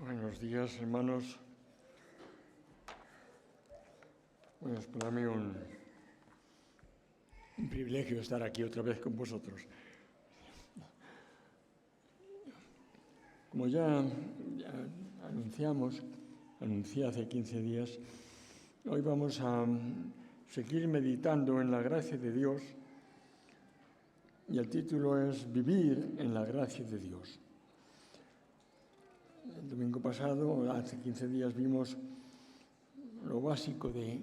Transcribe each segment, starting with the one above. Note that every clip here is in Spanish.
Buenos días, hermanos. Bueno, es para mí un privilegio estar aquí otra vez con vosotros. Como ya anuncié hace 15 días, hoy vamos a seguir meditando en la gracia de Dios y el título es Vivir en la gracia de Dios. El domingo pasado, hace 15 días, vimos lo básico de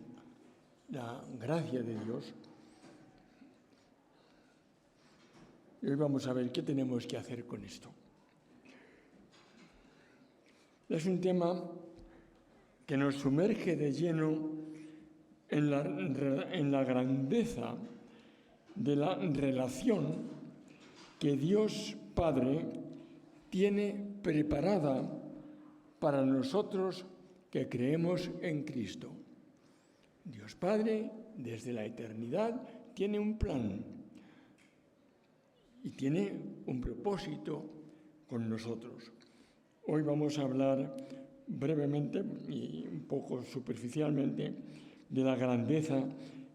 la gracia de Dios. Y hoy vamos a ver qué tenemos que hacer con esto. Es un tema que nos sumerge de lleno en la grandeza de la relación que Dios Padre tiene preparada para nosotros que creemos en Cristo. Dios Padre, desde la eternidad, tiene un plan y tiene un propósito con nosotros. Hoy vamos a hablar brevemente y un poco superficialmente de la grandeza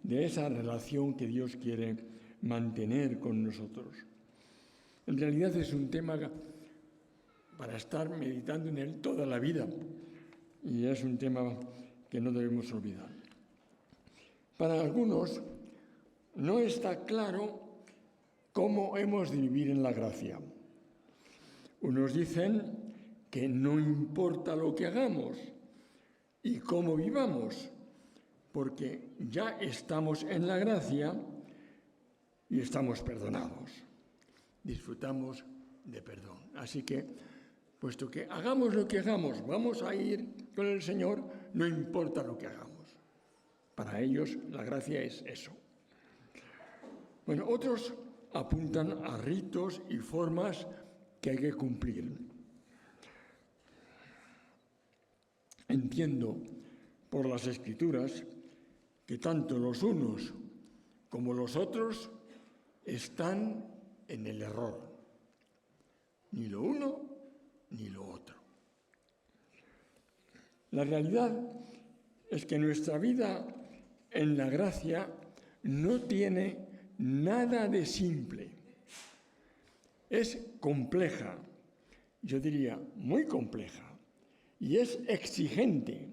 de esa relación que Dios quiere mantener con nosotros. En realidad es un tema para estar meditando en él toda la vida y es un tema que no debemos olvidar. Para algunos no está claro cómo hemos de vivir en la gracia. Unos dicen que no importa lo que hagamos y cómo vivamos, porque ya estamos en la gracia y estamos perdonados. Disfrutamos de perdón. Así que, puesto que hagamos lo que hagamos, vamos a ir con el Señor, no importa lo que hagamos. Para ellos la gracia es eso. Bueno, otros apuntan a ritos y formas que hay que cumplir. Entiendo por las Escrituras que tanto los unos como los otros están en el error. Ni lo uno ni lo otro. La realidad es que nuestra vida en la gracia no tiene nada de simple. Es compleja, yo diría muy compleja. Y es exigente,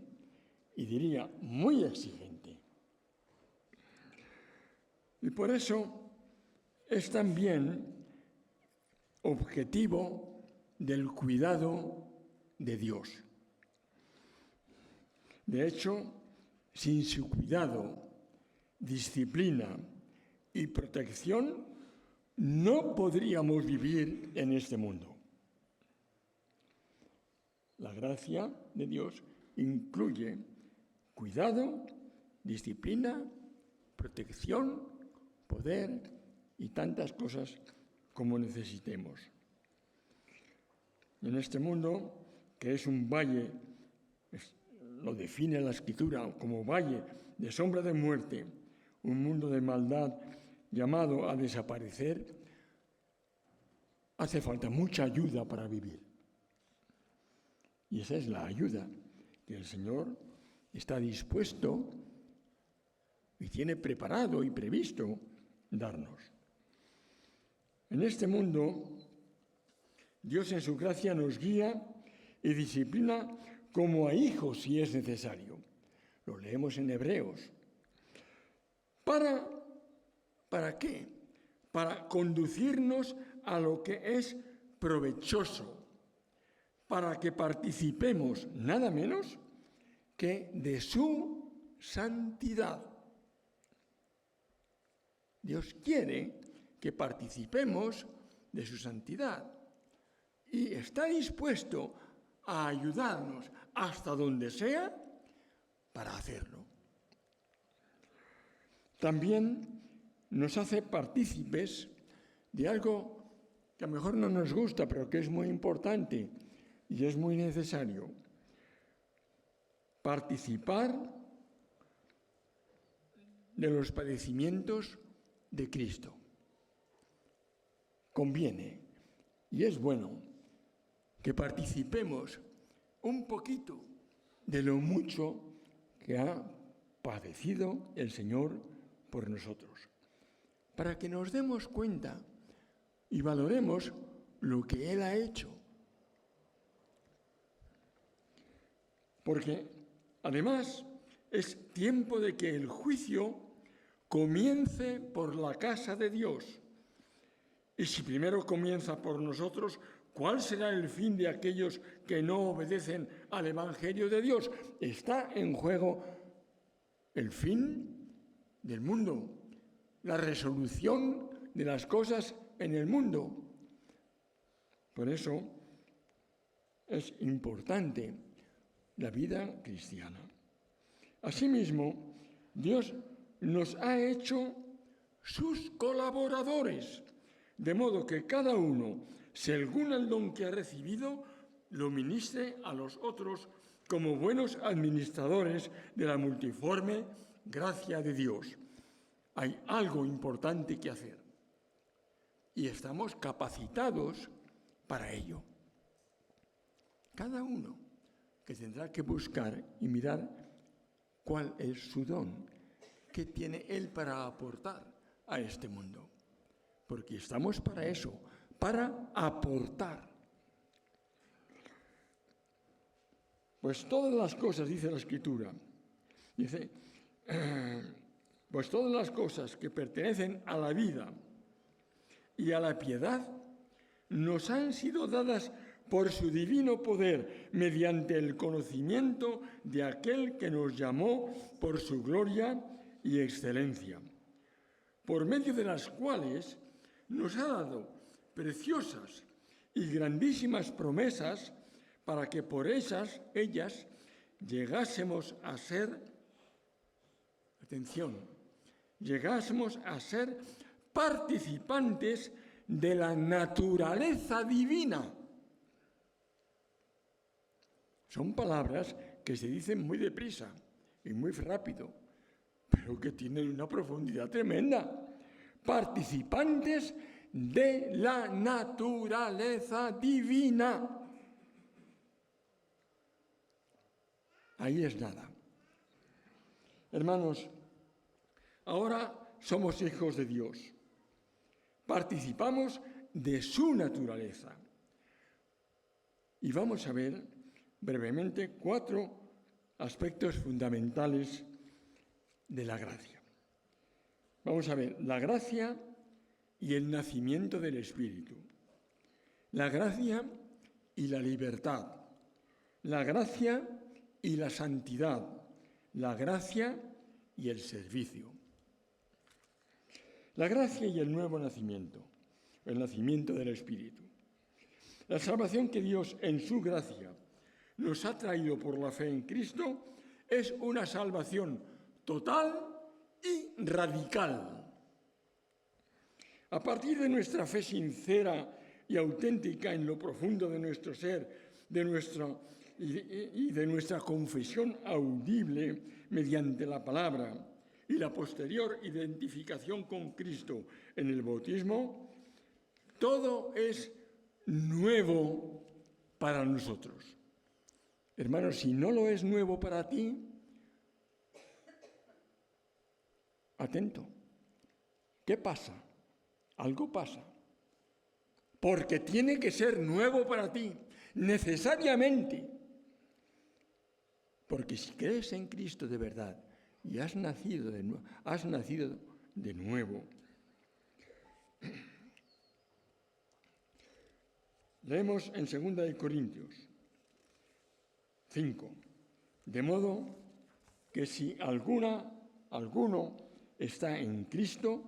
y diría muy exigente. Y por eso es también objetivo del cuidado de Dios. De hecho, sin su cuidado, disciplina y protección, no podríamos vivir en este mundo. La gracia de Dios incluye cuidado, disciplina, protección, poder y tantas cosas como necesitemos. En este mundo, que es un valle, lo define la Escritura como valle de sombra de muerte, un mundo de maldad llamado a desaparecer, hace falta mucha ayuda para vivir. Y esa es la ayuda que el Señor está dispuesto y tiene preparado y previsto darnos. En este mundo, Dios en su gracia nos guía y disciplina como a hijos si es necesario. Lo leemos en Hebreos. ¿Para qué? Para conducirnos a lo que es provechoso, para que participemos nada menos que de su santidad. Dios quiere que participemos de su santidad y está dispuesto a ayudarnos hasta donde sea para hacerlo. También nos hace partícipes de algo que a lo mejor no nos gusta, pero que es muy importante y es muy necesario. Participar de los padecimientos de Cristo. Conviene y es bueno que participemos un poquito de lo mucho que ha padecido el Señor por nosotros, para que nos demos cuenta y valoremos lo que Él ha hecho. Porque, además, es tiempo de que el juicio comience por la casa de Dios. Y si primero comienza por nosotros, ¿cuál será el fin de aquellos que no obedecen al Evangelio de Dios? Está en juego el fin del mundo, la resolución de las cosas en el mundo. Por eso es importante la vida cristiana. Asimismo, Dios nos ha hecho sus colaboradores, de modo que cada uno, según el don que ha recibido, lo ministre a los otros como buenos administradores de la multiforme gracia de Dios. Hay algo importante que hacer y estamos capacitados para ello. Cada uno que tendrá que buscar y mirar cuál es su don, qué tiene él para aportar a este mundo. Porque estamos para eso, para aportar. Pues todas las cosas, dice la Escritura, dice, pues todas las cosas que pertenecen a la vida y a la piedad nos han sido dadas por su divino poder, mediante el conocimiento de aquel que nos llamó por su gloria y excelencia, por medio de las cuales nos ha dado preciosas y grandísimas promesas para que por ellas llegásemos a ser, llegásemos a ser participantes de la naturaleza divina. Son palabras que se dicen muy deprisa y muy rápido, pero que tienen una profundidad tremenda. Participantes de la naturaleza divina. Ahí es nada. Hermanos, ahora somos hijos de Dios. Participamos de su naturaleza. Y vamos a ver brevemente 4 aspectos fundamentales de la gracia. Vamos a ver la gracia y el nacimiento del Espíritu, la gracia y la libertad, la gracia y la santidad, la gracia y el servicio. La gracia y el nuevo nacimiento, el nacimiento del Espíritu. La salvación que Dios en su gracia nos ha traído por la fe en Cristo es una salvación total y radical. A partir de nuestra fe sincera y auténtica en lo profundo de nuestro ser, de nuestra confesión audible mediante la palabra y la posterior identificación con Cristo en el bautismo, todo es nuevo para nosotros. Hermanos, si no lo es nuevo para ti, atento. ¿Qué pasa? Algo pasa. Porque tiene que ser nuevo para ti, necesariamente. Porque si crees en Cristo de verdad y has nacido de nuevo. Leemos en 2 Corintios 5. De modo que si alguno está en Cristo,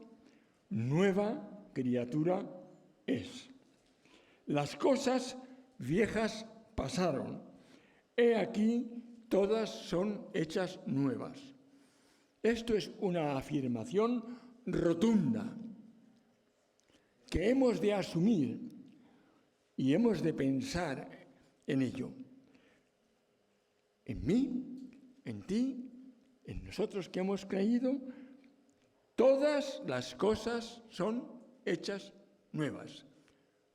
nueva criatura es. Las cosas viejas pasaron. He aquí, todas son hechas nuevas. Esto es una afirmación rotunda que hemos de asumir y hemos de pensar en ello. En mí, en ti, en nosotros que hemos creído, todas las cosas son hechas nuevas.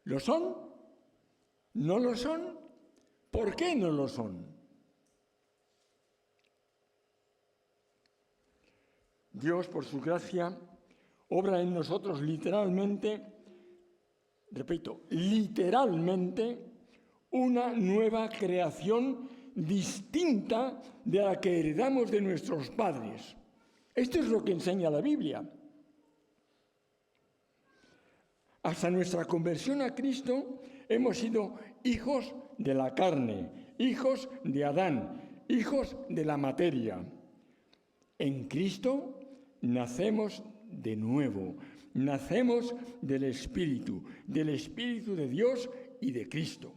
¿Lo son? ¿No lo son? ¿Por qué no lo son? Dios, por su gracia, obra en nosotros literalmente, repito, literalmente, una nueva creación distinta de la que heredamos de nuestros padres. Esto es lo que enseña la Biblia. Hasta nuestra conversión a Cristo hemos sido hijos de la carne, hijos de Adán, hijos de la materia. En Cristo nacemos de nuevo, nacemos del Espíritu de Dios y de Cristo.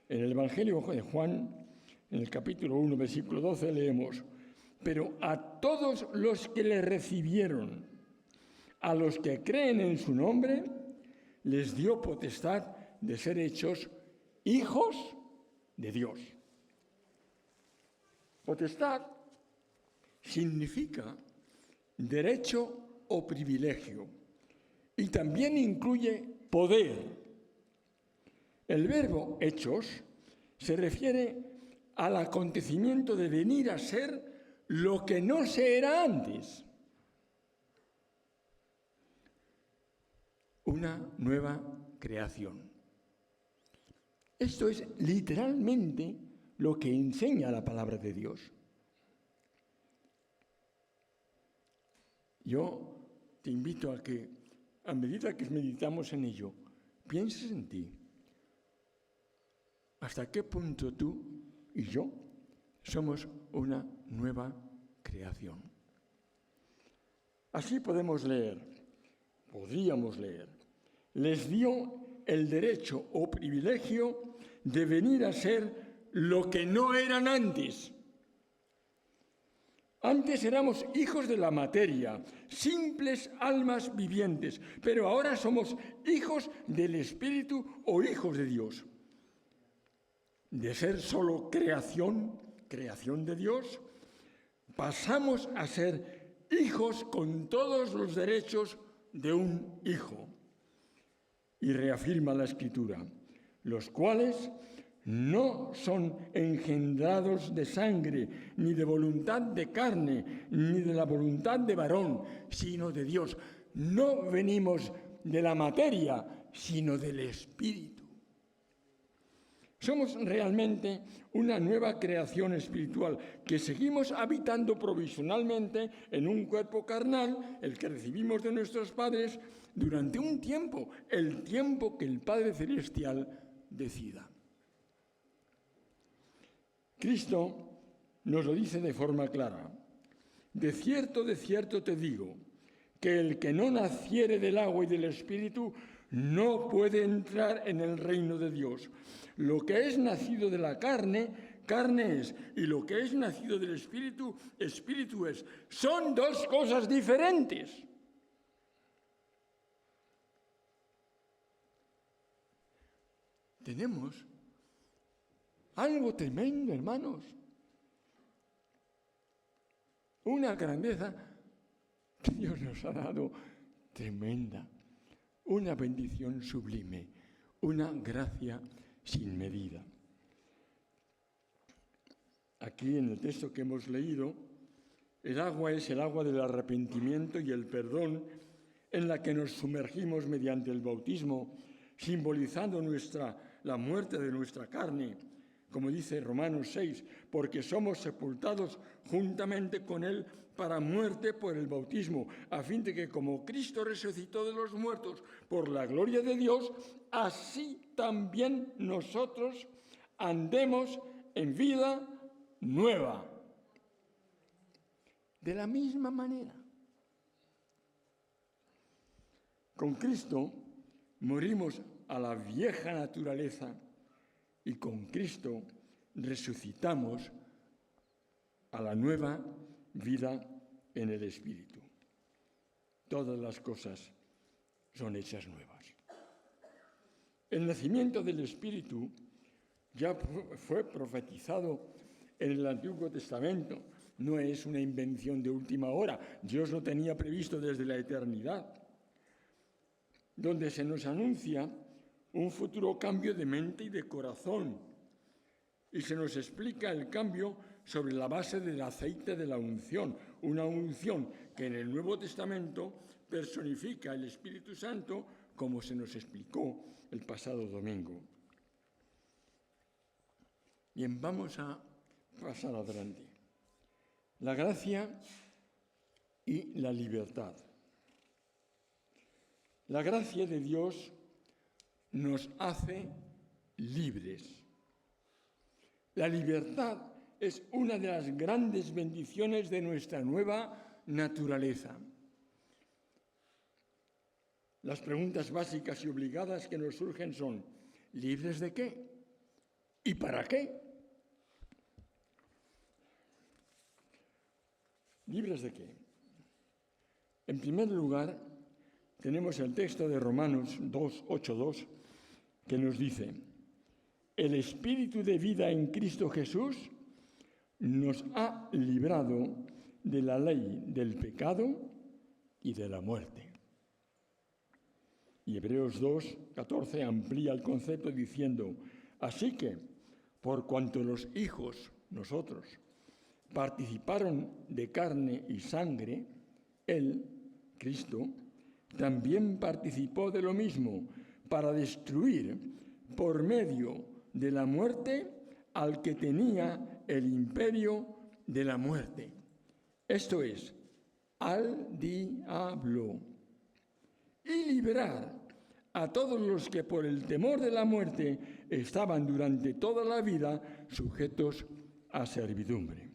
En el Evangelio de Juan, en el capítulo 1, versículo 12, leemos: pero a todos los que le recibieron, a los que creen en su nombre, les dio potestad de ser hechos hijos de Dios. Potestad significa derecho o privilegio y también incluye poder. El verbo hechos se refiere al acontecimiento de venir a ser lo que no se era antes. Una nueva creación. Esto es literalmente lo que enseña la palabra de Dios. Yo te invito a que, a medida que meditamos en ello, pienses en ti. ¿Hasta qué punto tú y yo somos una nueva creación? Así podríamos leer, les dio el derecho o privilegio de venir a ser lo que no eran antes. Antes éramos hijos de la materia, simples almas vivientes, pero ahora somos hijos del Espíritu o hijos de Dios. De ser solo creación de Dios, pasamos a ser hijos con todos los derechos de un hijo. Y reafirma la Escritura, los cuales no son engendrados de sangre, ni de voluntad de carne, ni de la voluntad de varón, sino de Dios. No venimos de la materia, sino del Espíritu. Somos realmente una nueva creación espiritual que seguimos habitando provisionalmente en un cuerpo carnal, el que recibimos de nuestros padres, durante un tiempo, el tiempo que el Padre Celestial decida. Cristo nos lo dice de forma clara. De cierto te digo, que el que no naciere del agua y del Espíritu no puede entrar en el reino de Dios. Lo que es nacido de la carne, carne es, y lo que es nacido del Espíritu, Espíritu es. Son dos cosas diferentes. Tenemos algo tremendo, hermanos. Una grandeza que Dios nos ha dado tremenda. Una bendición sublime. Una gracia sin medida. Aquí en el texto que hemos leído, el agua es el agua del arrepentimiento y el perdón en la que nos sumergimos mediante el bautismo, simbolizando la muerte de nuestra carne, como dice Romanos 6, porque somos sepultados juntamente con Él para muerte por el bautismo, a fin de que como Cristo resucitó de los muertos por la gloria de Dios, así también nosotros andemos en vida nueva. De la misma manera. Con Cristo morimos a la vieja naturaleza y con Cristo resucitamos a la nueva vida en el Espíritu. Todas las cosas son hechas nuevas. El nacimiento del Espíritu ya fue profetizado en el Antiguo Testamento. No es una invención de última hora. Dios lo tenía previsto desde la eternidad, donde se nos anuncia un futuro cambio de mente y de corazón. Y se nos explica el cambio sobre la base del aceite de la unción, una unción que en el Nuevo Testamento personifica el Espíritu Santo, como se nos explicó el pasado domingo. Bien, vamos a pasar adelante. La gracia y la libertad. La gracia de Dios nos hace libres. La libertad es una de las grandes bendiciones de nuestra nueva naturaleza. Las preguntas básicas y obligadas que nos surgen son: ¿libres de qué? ¿Y para qué? ¿Libres de qué? En primer lugar, tenemos el texto de Romanos 2:8-2, que nos dice: el Espíritu de vida en Cristo Jesús nos ha librado de la ley del pecado y de la muerte. Y Hebreos 2:14 amplía el concepto diciendo: así que, por cuanto los hijos, nosotros, participaron de carne y sangre, Él, Cristo, también participó de lo mismo para destruir por medio de la muerte al que tenía el imperio de la muerte. Esto es, al diablo. Y liberar a todos los que por el temor de la muerte estaban durante toda la vida sujetos a servidumbre.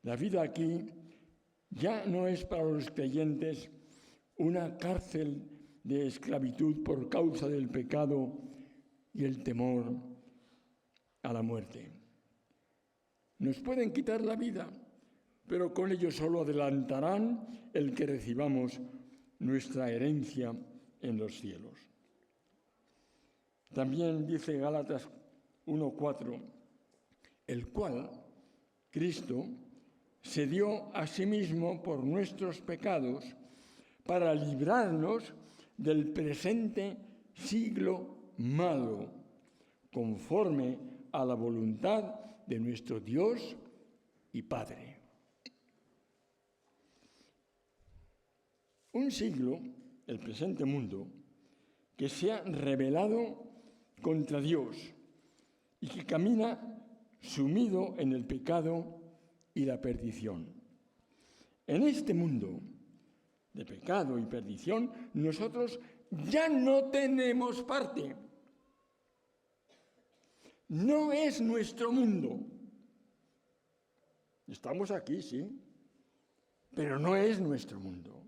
La vida aquí ya no es para los creyentes una cárcel de esclavitud por causa del pecado y el temor a la muerte. Nos pueden quitar la vida, pero con ello solo adelantarán el que recibamos nuestra herencia en los cielos. También dice Gálatas 1:4, el cual, Cristo, se dio a sí mismo por nuestros pecados para librarnos del presente siglo malo, conforme a la voluntad de nuestro Dios y Padre. Un siglo, el presente mundo, que se ha rebelado contra Dios y que camina sumido en el pecado y la perdición. En este mundo de pecado y perdición, nosotros ya no tenemos parte. No es nuestro mundo. Estamos aquí, sí, pero no es nuestro mundo.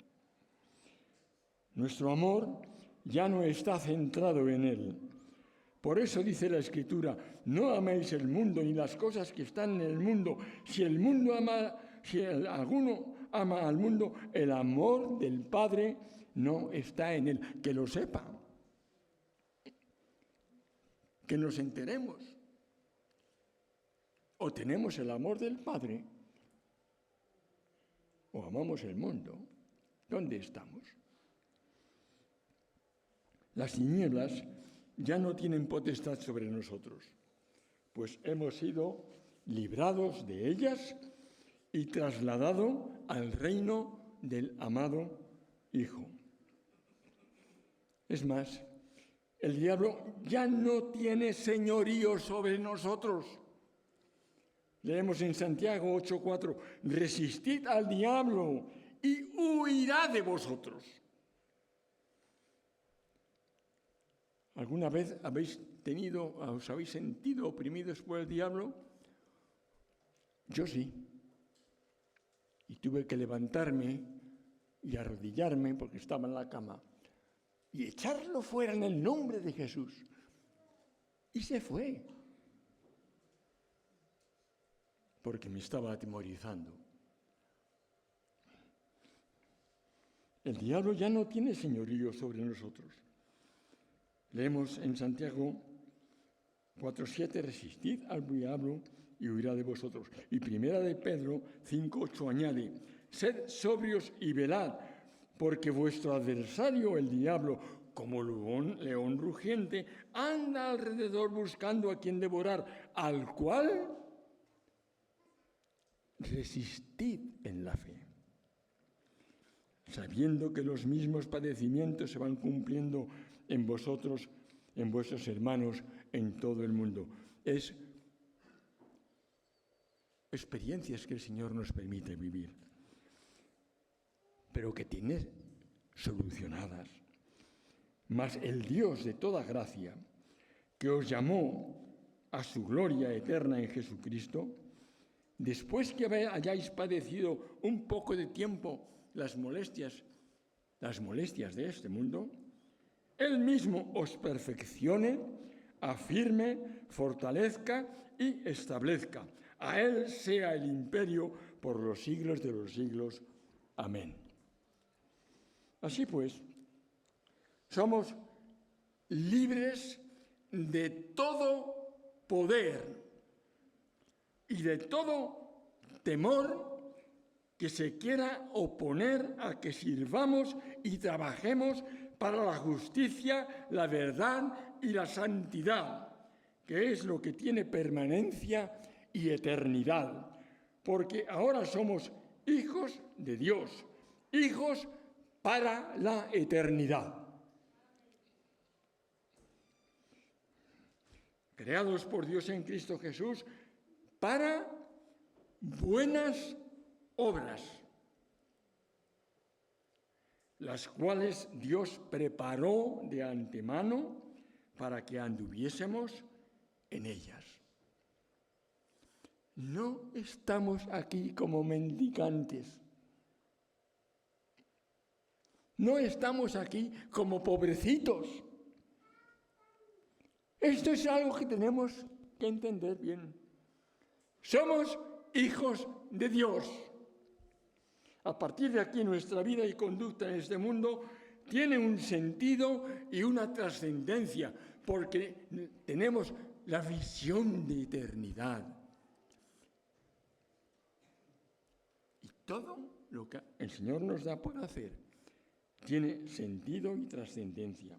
Nuestro amor ya no está centrado en él. Por eso dice la Escritura: no améis el mundo ni las cosas que están en el mundo. Si alguno ama al mundo, el amor del Padre no está en él. Que lo sepa, que nos enteremos. O tenemos el amor del Padre, o amamos el mundo. ¿Dónde estamos? Las tinieblas ya no tienen potestad sobre nosotros, pues hemos sido librados de ellas y trasladado al reino del amado Hijo. Es más, el diablo ya no tiene señorío sobre nosotros. Leemos en Santiago 8:4, resistid al diablo y huirá de vosotros. ¿Alguna vez os habéis sentido oprimidos por el diablo? Yo sí. Y tuve que levantarme y arrodillarme, porque estaba en la cama, y echarlo fuera en el nombre de Jesús. Y se fue, porque me estaba atemorizando. El diablo ya no tiene señorío sobre nosotros. Leemos en Santiago 4:7, resistid al diablo y huirá de vosotros. Y primera de Pedro 5:8 añade, sed sobrios y velad, porque vuestro adversario, el diablo, como león rugiente, anda alrededor buscando a quien devorar, al cual resistid en la fe, sabiendo que los mismos padecimientos se van cumpliendo en vosotros, en vuestros hermanos, en todo el mundo. Es experiencias que el Señor nos permite vivir, pero que tiene solucionadas. Mas el Dios de toda gracia, que os llamó a su gloria eterna en Jesucristo, después que hayáis padecido un poco de tiempo las molestias de este mundo, Él mismo os perfeccione, afirme, fortalezca y establezca. A Él sea el imperio por los siglos de los siglos. Amén. Así pues, somos libres de todo poder y de todo temor que se quiera oponer a que sirvamos y trabajemos para la justicia, la verdad y la santidad, que es lo que tiene permanencia y eternidad, porque ahora somos hijos de Dios, hijos para la eternidad. Creados por Dios en Cristo Jesús para buenas obras, las cuales Dios preparó de antemano para que anduviésemos en ellas. No estamos aquí como mendicantes. No estamos aquí como pobrecitos. Esto es algo que tenemos que entender bien. Somos hijos de Dios. A partir de aquí, nuestra vida y conducta en este mundo tiene un sentido y una trascendencia, porque tenemos la visión de eternidad. Y todo lo que el Señor nos da por hacer tiene sentido y trascendencia.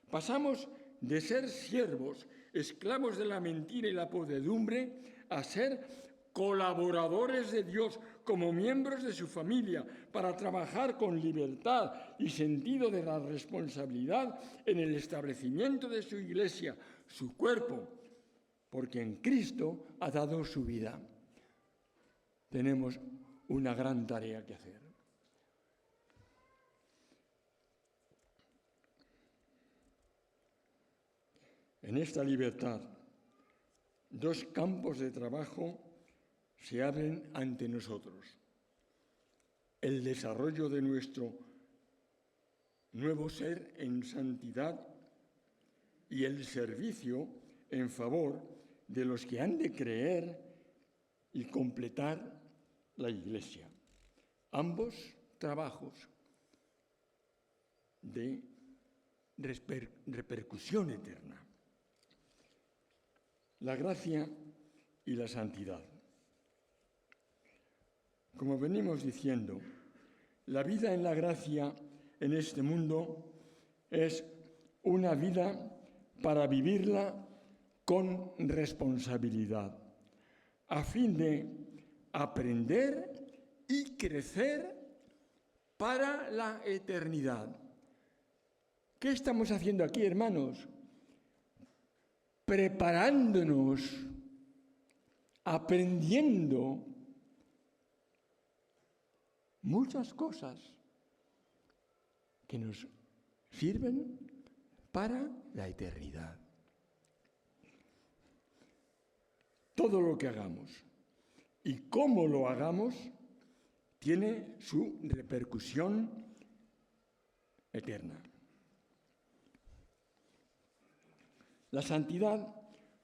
Pasamos de ser siervos, esclavos de la mentira y la podredumbre, a ser colaboradores de Dios como miembros de su familia para trabajar con libertad y sentido de la responsabilidad en el establecimiento de su iglesia, su cuerpo, porque en Cristo ha dado su vida. Tenemos una gran tarea que hacer. En esta libertad, dos campos de trabajo se abren ante nosotros. El desarrollo de nuestro nuevo ser en santidad y el servicio en favor de los que han de creer y completar la Iglesia. Ambos trabajos de repercusión eterna. La gracia y la santidad. Como venimos diciendo, la vida en la gracia en este mundo es una vida para vivirla con responsabilidad, a fin de aprender y crecer para la eternidad. ¿Qué estamos haciendo aquí, hermanos? Preparándonos, aprendiendo muchas cosas que nos sirven para la eternidad. Todo lo que hagamos y cómo lo hagamos tiene su repercusión eterna. La santidad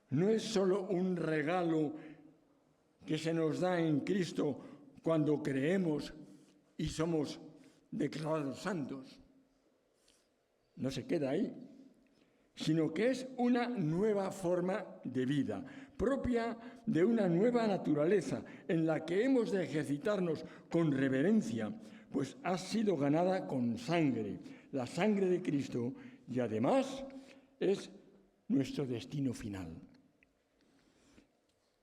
no es solo un regalo que se nos da en Cristo cuando creemos y somos declarados santos. No se queda ahí, sino que es una nueva forma de vida, propia de una nueva naturaleza en la que hemos de ejercitarnos con reverencia, pues ha sido ganada con sangre, la sangre de Cristo, y además es nuestro destino final.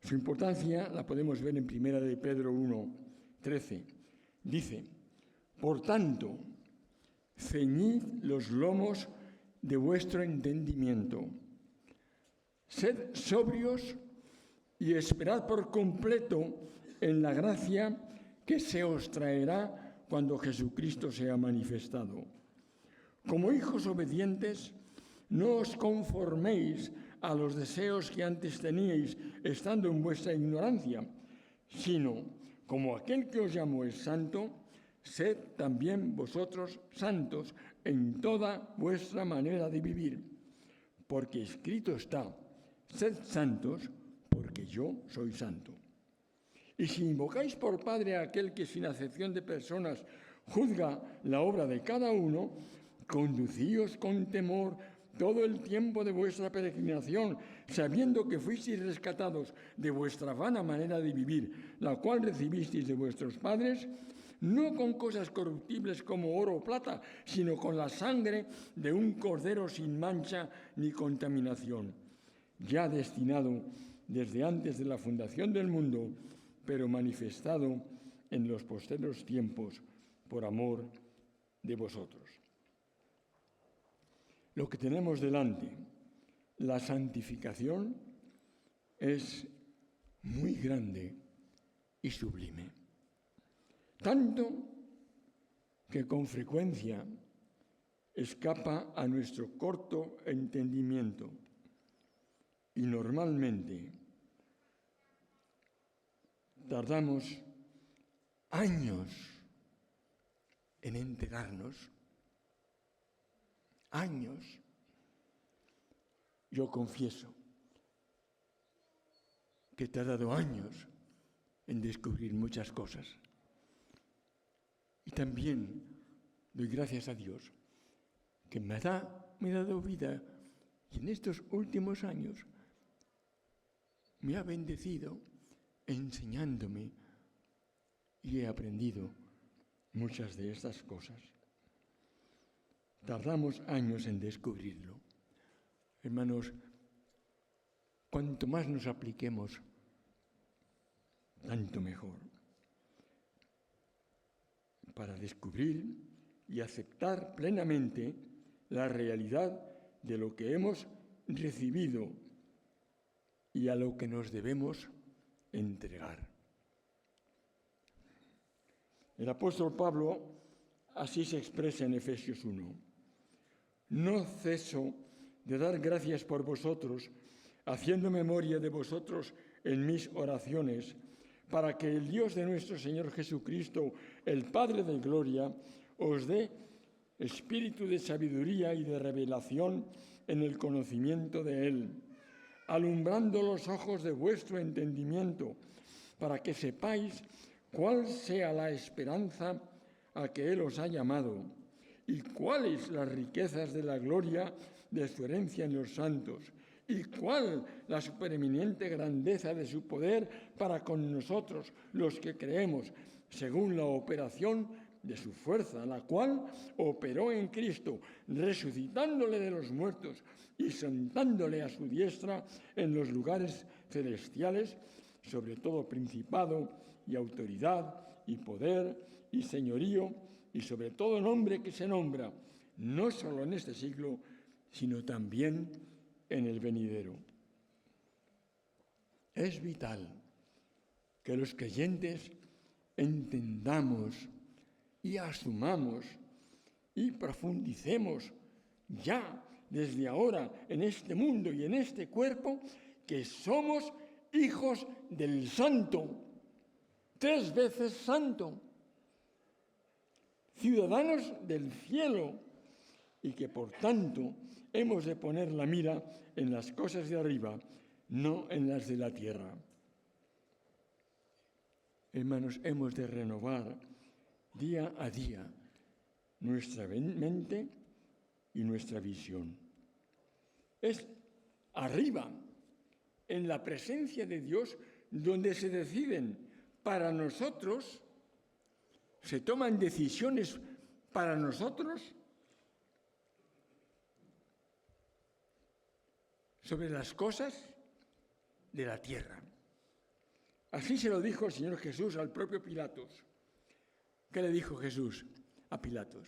Su importancia la podemos ver en 1 de Pedro 1:13. Dice: por tanto, ceñid los lomos de vuestro entendimiento, sed sobrios y esperad por completo en la gracia que se os traerá cuando Jesucristo sea manifestado. Como hijos obedientes, no os conforméis a los deseos que antes teníais estando en vuestra ignorancia, sino, como aquel que os llamó es santo, sed también vosotros santos en toda vuestra manera de vivir, porque escrito está: sed santos, porque yo soy santo. Y si invocáis por Padre a aquel que sin acepción de personas juzga la obra de cada uno, conducíos con temor todo el tiempo de vuestra peregrinación, sabiendo que fuisteis rescatados de vuestra vana manera de vivir, la cual recibisteis de vuestros padres, no con cosas corruptibles como oro o plata, sino con la sangre de un cordero sin mancha ni contaminación, ya destinado desde antes de la fundación del mundo, pero manifestado en los postreros tiempos por amor de vosotros. Lo que tenemos delante, la santificación, es muy grande y sublime. Tanto que con frecuencia escapa a nuestro corto entendimiento y normalmente tardamos años en enterarnos. Años. Yo confieso que he tardado años en descubrir muchas cosas. Y también doy gracias a Dios que me ha dado vida y en estos últimos años me ha bendecido enseñándome y he aprendido muchas de estas cosas. Tardamos años en descubrirlo. Hermanos, cuanto más nos apliquemos, tanto mejor. Para descubrir y aceptar plenamente la realidad de lo que hemos recibido y a lo que nos debemos entregar. El apóstol Pablo así se expresa en Efesios 1. No ceso de dar gracias por vosotros, haciendo memoria de vosotros en mis oraciones, para que el Dios de nuestro Señor Jesucristo, el Padre de gloria, os dé espíritu de sabiduría y de revelación en el conocimiento de Él, alumbrando los ojos de vuestro entendimiento, para que sepáis cuál sea la esperanza a que Él os ha llamado, y cuáles las riquezas de la gloria de su herencia en los santos, y cuál la supereminente grandeza de su poder para con nosotros, los que creemos, según la operación de su fuerza, la cual operó en Cristo, resucitándole de los muertos y sentándole a su diestra en los lugares celestiales, sobre todo principado y autoridad y poder y señorío, y sobre todo nombre que se nombra, no solo en este siglo, sino también en el venidero. Es vital que los creyentes entendamos y asumamos y profundicemos ya desde ahora en este mundo y en este cuerpo que somos hijos del Santo, 3 veces Santo, ciudadanos del cielo, y que por tanto hemos de poner la mira en las cosas de arriba, no en las de la tierra. Hermanos, hemos de renovar día a día nuestra mente y nuestra visión. Es arriba, en la presencia de Dios, donde se deciden para nosotros, se toman decisiones para nosotros sobre las cosas de la tierra. Así se lo dijo el Señor Jesús al propio Pilatos. ¿Qué le dijo Jesús a Pilatos?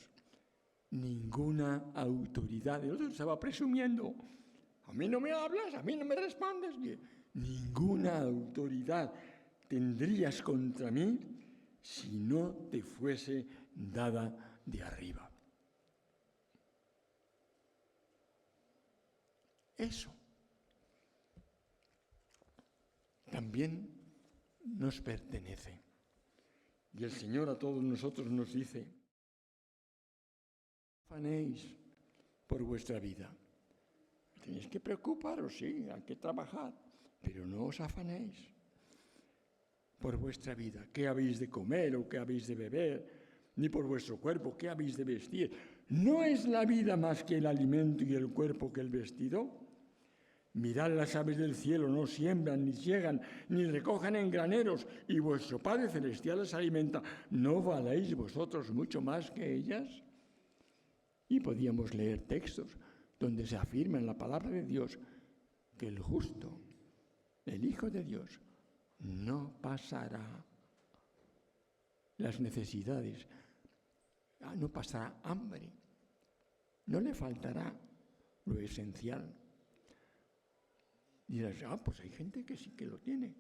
Ninguna autoridad. El otro estaba presumiendo. A mí no me hablas, a mí no me respondes. Ninguna autoridad tendrías contra mí si no te fuese dada de arriba. Eso también nos pertenece. Y el Señor a todos nosotros nos dice: afanéis por vuestra vida. Tenéis que preocuparos, sí, hay que trabajar, pero no os afanéis por vuestra vida. ¿Qué habéis de comer o qué habéis de beber? Ni por vuestro cuerpo, ¿qué habéis de vestir? ¿No es la vida más que el alimento y el cuerpo que el vestido? Mirad las aves del cielo, no siembran, ni ciegan, ni recojan en graneros, y vuestro Padre Celestial las alimenta. ¿No valéis vosotros mucho más que ellas? Y podíamos leer textos donde se afirma en la palabra de Dios que el justo, el Hijo de Dios, no pasará las necesidades, no pasará hambre, no le faltará lo esencial. Dirás, pues hay gente que sí que lo tiene.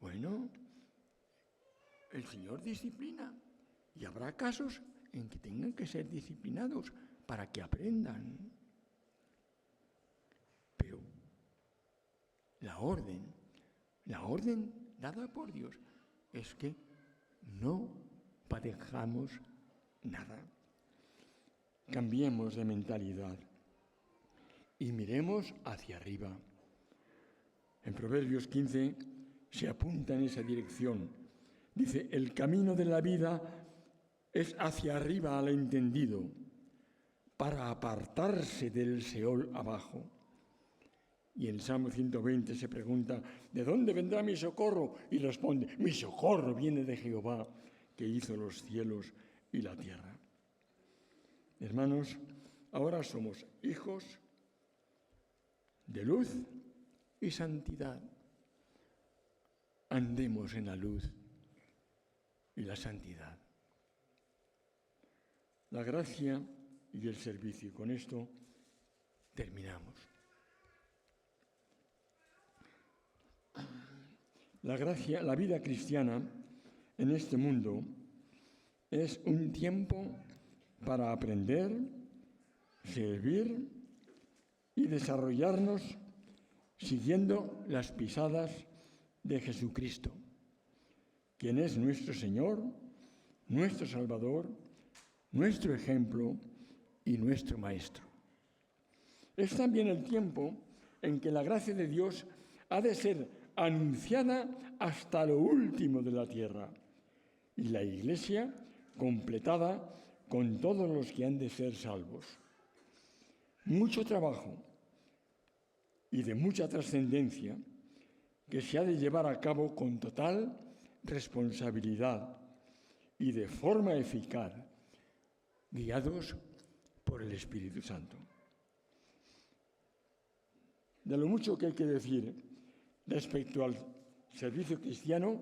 Bueno, el Señor disciplina y habrá casos en que tengan que ser disciplinados para que aprendan. Pero la orden dada por Dios es que no padezcamos nada. Cambiemos de mentalidad y miremos hacia arriba. En Proverbios 15 se apunta en esa dirección. Dice, el camino de la vida es hacia arriba al entendido, para apartarse del Seol abajo. Y en Salmo 120 se pregunta, ¿de dónde vendrá mi socorro? Y responde, mi socorro viene de Jehová, que hizo los cielos y la tierra. Hermanos, ahora somos hijos de luz y santidad. Andemos en la luz y la santidad. La gracia y el servicio. Con esto terminamos. La gracia, la vida cristiana en este mundo es un tiempo para aprender, servir y desarrollarnos siguiendo las pisadas de Jesucristo, quien es nuestro Señor, nuestro Salvador, nuestro ejemplo y nuestro Maestro. Es también el tiempo en que la gracia de Dios ha de ser anunciada hasta lo último de la tierra y la Iglesia completada con todos los que han de ser salvos. Mucho trabajo y de mucha trascendencia que se ha de llevar a cabo con total responsabilidad y de forma eficaz, guiados por el Espíritu Santo. De lo mucho que hay que decir respecto al servicio cristiano,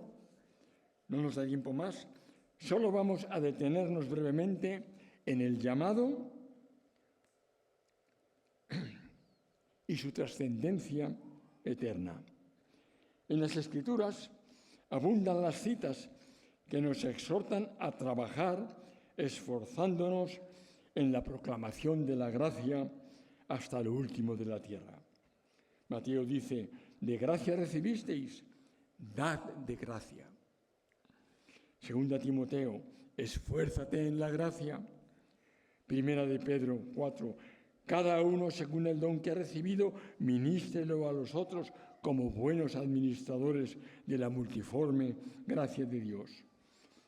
no nos da tiempo más, solo vamos a detenernos brevemente en el llamado y su trascendencia eterna. En las Escrituras abundan las citas que nos exhortan a trabajar esforzándonos en la proclamación de la gracia hasta lo último de la tierra. Mateo dice, de gracia recibisteis, dad de gracia. Segunda Timoteo, esfuérzate en la gracia. Primera de Pedro 4, cada uno según el don que ha recibido, ministrelo a los otros como buenos administradores de la multiforme gracia de Dios.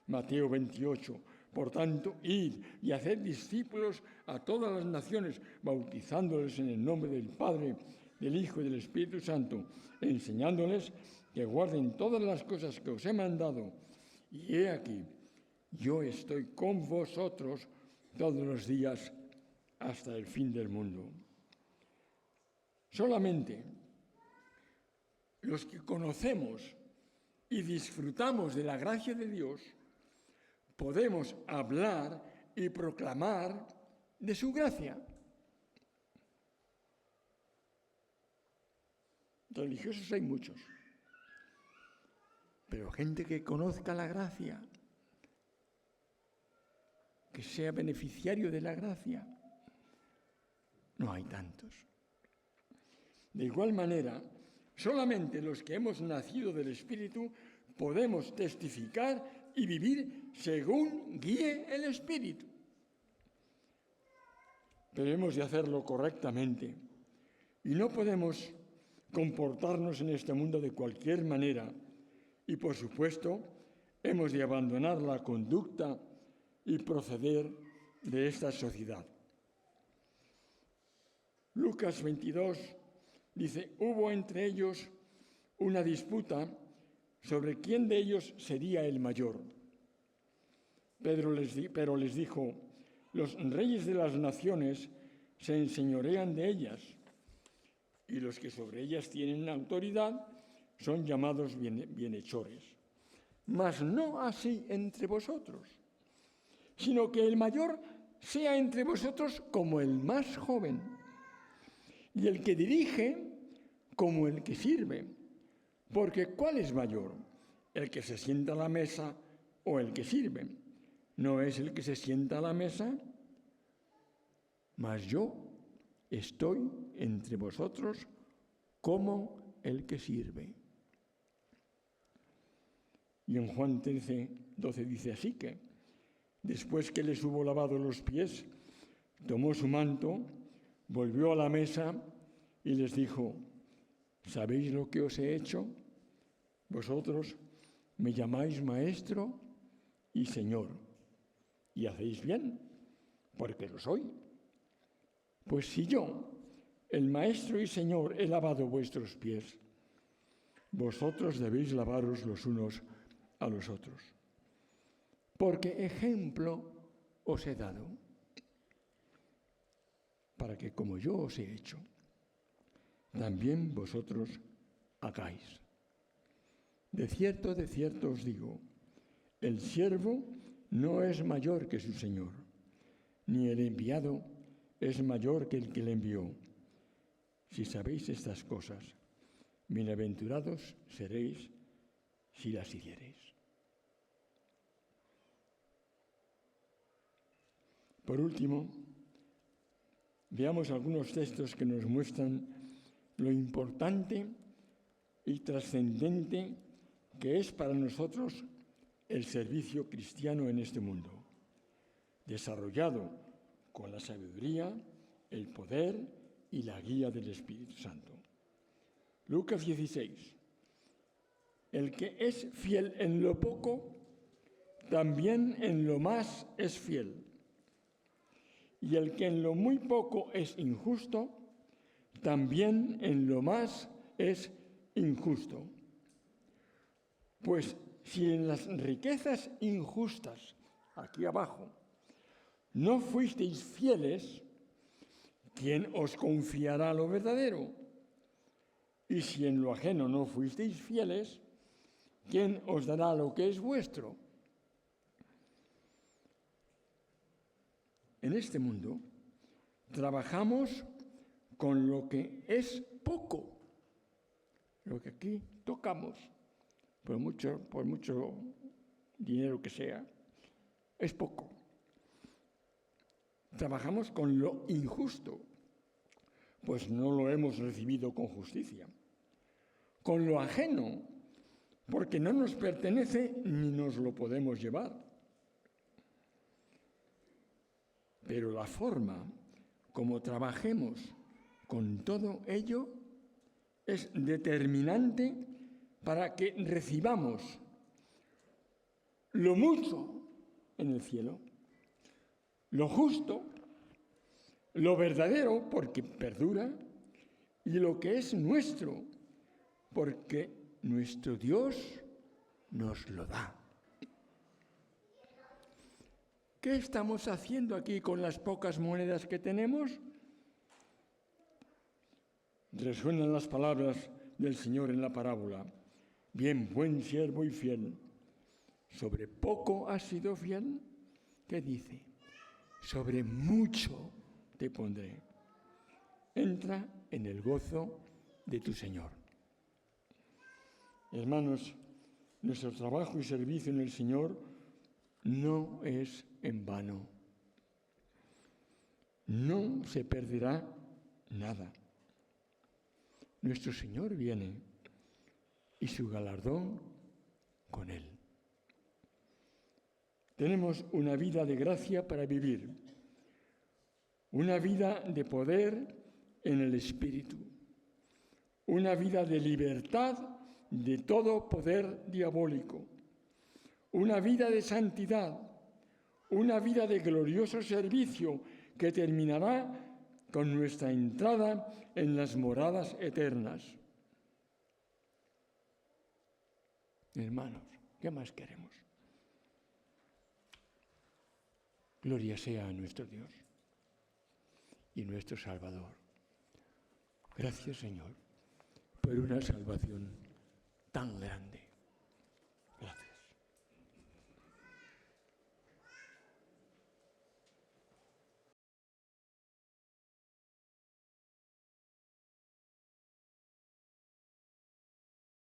Mateo 28, por tanto, id y haced discípulos a todas las naciones, bautizándoles en el nombre del Padre, del Hijo y del Espíritu Santo, enseñándoles que guarden todas las cosas que os he mandado. Y he aquí, yo estoy con vosotros todos los días hasta el fin del mundo. Solamente los que conocemos y disfrutamos de la gracia de Dios, podemos hablar y proclamar de su gracia. Religiosos hay muchos, pero gente que conozca la gracia, que sea beneficiario de la gracia, no hay tantos. De igual manera, solamente los que hemos nacido del Espíritu podemos testificar y vivir según guíe el Espíritu. Pero hemos de hacerlo correctamente y no podemos comportarnos en este mundo de cualquier manera y, por supuesto, hemos de abandonar la conducta y proceder de esta sociedad. Lucas 22 dice, hubo entre ellos una disputa sobre quién de ellos sería el mayor. Pero les dijo, los reyes de las naciones se enseñorean de ellas, y los que sobre ellas tienen autoridad son llamados bienhechores. Mas no así entre vosotros, sino que el mayor sea entre vosotros como el más joven, y el que dirige como el que sirve. Porque ¿cuál es mayor? ¿El que se sienta a la mesa o el que sirve? ¿No es el que se sienta a la mesa? Mas yo estoy entre vosotros como el que sirve. Y en Juan 13:12 dice así que, después que les hubo lavado los pies, tomó su manto, volvió a la mesa y les dijo, ¿sabéis lo que os he hecho? Vosotros me llamáis maestro y señor, y hacéis bien, porque lo soy. Pues si yo, el maestro y señor, he lavado vuestros pies, vosotros debéis lavaros los unos a los otros. Porque ejemplo os he dado, para que como yo os he hecho, también vosotros hagáis. De cierto os digo, el siervo no es mayor que su señor, ni el enviado es mayor que el que le envió. Si sabéis estas cosas, bienaventurados seréis si las hiciereis. Por último, veamos algunos textos que nos muestran lo importante y trascendente que es para nosotros el servicio cristiano en este mundo, desarrollado con la sabiduría, el poder y la guía del Espíritu Santo. Lucas 16. El que es fiel en lo poco, también en lo más es fiel. Y el que en lo muy poco es injusto, también en lo más es injusto. Pues si en las riquezas injustas, aquí abajo, no fuisteis fieles, ¿quién os confiará lo verdadero? Y si en lo ajeno no fuisteis fieles, ¿quién os dará lo que es vuestro? En este mundo trabajamos con lo que es poco, lo que aquí tocamos, por mucho dinero que sea, es poco. Trabajamos con lo injusto, pues no lo hemos recibido con justicia. Con lo ajeno, porque no nos pertenece ni nos lo podemos llevar. Pero la forma como trabajemos con todo ello es determinante para que recibamos lo mucho en el cielo, lo justo, lo verdadero, porque perdura, y lo que es nuestro, porque nuestro Dios nos lo da. ¿Qué estamos haciendo aquí con las pocas monedas que tenemos? Resuenan las palabras del Señor en la parábola. Bien, buen siervo y fiel. ¿Sobre poco has sido fiel? ¿Qué dice? Sobre mucho te pondré. Entra en el gozo de tu Señor. Hermanos, nuestro trabajo y servicio en el Señor no es en vano. No se perderá nada. Nuestro Señor viene y su galardón con Él. Tenemos una vida de gracia para vivir, una vida de poder en el Espíritu, una vida de libertad de todo poder diabólico, una vida de santidad, una vida de glorioso servicio que terminará con nuestra entrada en las moradas eternas. Hermanos, ¿qué más queremos? Gloria sea a nuestro Dios y nuestro Salvador. Gracias, Señor, por una salvación tan grande.